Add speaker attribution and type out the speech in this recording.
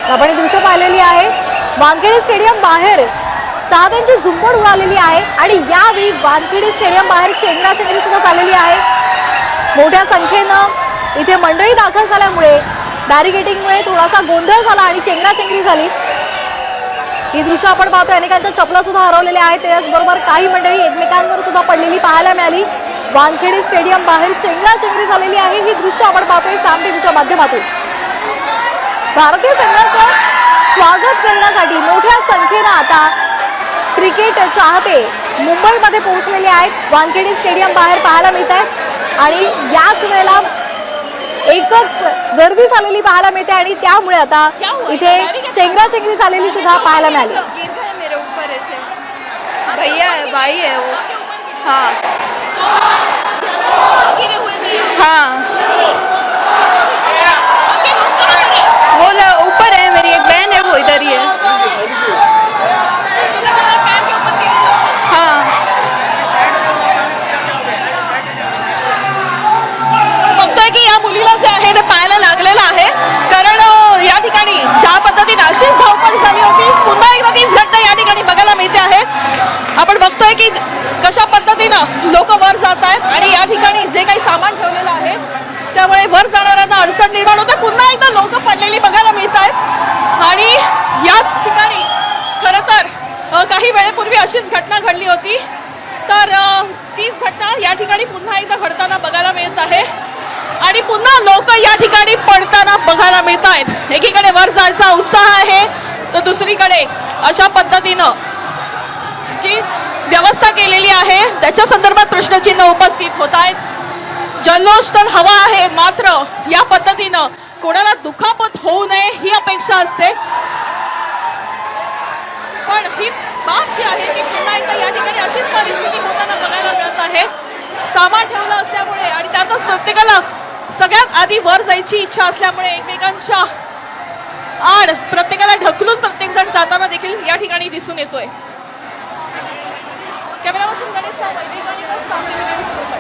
Speaker 1: आपण दृश्य पाहिलेली आहे। वानखेडे स्टेडियम बाहेर चाहत्यांची झुंबड उडालेली आहे आणि यावेळी वानखेडे स्टेडियम बाहेर चेंगराचेंगरी सुद्धा चाललेली आहे। मोठ्या संख्येनं इथे मंडळी दाखल झाल्यामुळे बॅरिकेडिंगमुळे थोडासा गोंधळ झाला आणि चेंगराचेंगरी झाली। ही दृश्य आपण पाहतोय, अनेकांच्या चपला सुद्धा हरवलेल्या आहेत। त्याचबरोबर काही मंडळी एकमेकांवर सुद्धा पडलेली पाहायला मिळाली। वानखेडे स्टेडियम बाहेर चेंगराचेंगरी झालेली आहे। ही दृश्य आपण पाहतोय साम टीव्हीच्या माध्यमातून। भारतीय संघाचं स्वागत करण्यासाठी मोठ्या संख्येनं आता क्रिकेट चाहते मुंबईमध्ये पोहोचलेले आहेत। वानखेडे स्टेडियम बाहेर पाहायला मिळत आहे आणि याच वेळेला एकच गर्दी झालेली पाहायला मिळते आणि त्यामुळे आता इथे चेंगराचेंगरी झालेली सुद्धा पाहायला मिळाली।
Speaker 2: मेरे ऊपर ऐसे भैया है, भाई है वो। हाँ हाँ, वो ऊपर है, मेरी एक बहन है वो इधर ही है। हाँ,
Speaker 3: बघतोय की या मुलीला जे आहे ते पाहायला लागलेलं आहे, कारण या ठिकाणी ज्या पद्धतीने अशीच धावपळ झाली होती, पुन्हा एकदा तीच घटना या ठिकाणी बघायला मिळते आहे। आपण बघतोय की कशा पद्धतीनं लोक वर जात आहेत आणि या ठिकाणी जे काही सामान ठेवलेलं आहे त्यामुळे वर जाणाऱ्यांना अडचण निर्माण होते। पुन्हा एकदा लोक पडलेली बघायला मिळत आहेत आणि याच ठिकाणी खरं तर काही वेळेपूर्वी अशीच घटना घडली होती, तर तीच घटना या ठिकाणी पुन्हा एकदा घडताना बघायला मिळत आहे आणि पुन्हा लोक या ठिकाणी पडताना बघायला मिळत आहेत। एकीकडे वर जायचा उत्साह आहे, तर दुसरीकडे अशा पद्धतीनं जी व्यवस्था केलेली आहे त्याच्या संदर्भात प्रश्नचिन्ह उपस्थित होत आहेत। जल्लोष तर हवा आहे, मात्र या पद्धतीनं कोणाला दुखापत होऊ नये ही अपेक्षा असते, पण ही बाब जी आहे ती पुन्हा एकदा या ठिकाणी अशीच परिस्थिती होताना बघायला मिळत आहे। सामान ठेवलं असल्यामुळे आणि त्यातच प्रत्येकाला सगळ्यात आधी वर जायची इच्छा असल्यामुळे एकमेकांच्या आड प्रत्येकाला ढकलून प्रत्येक जण जाताना देखील या ठिकाणी दिसून येतोय। कॅमेरापासून गणेश सावंत, साम टीव्ही न्यूज मुंबई।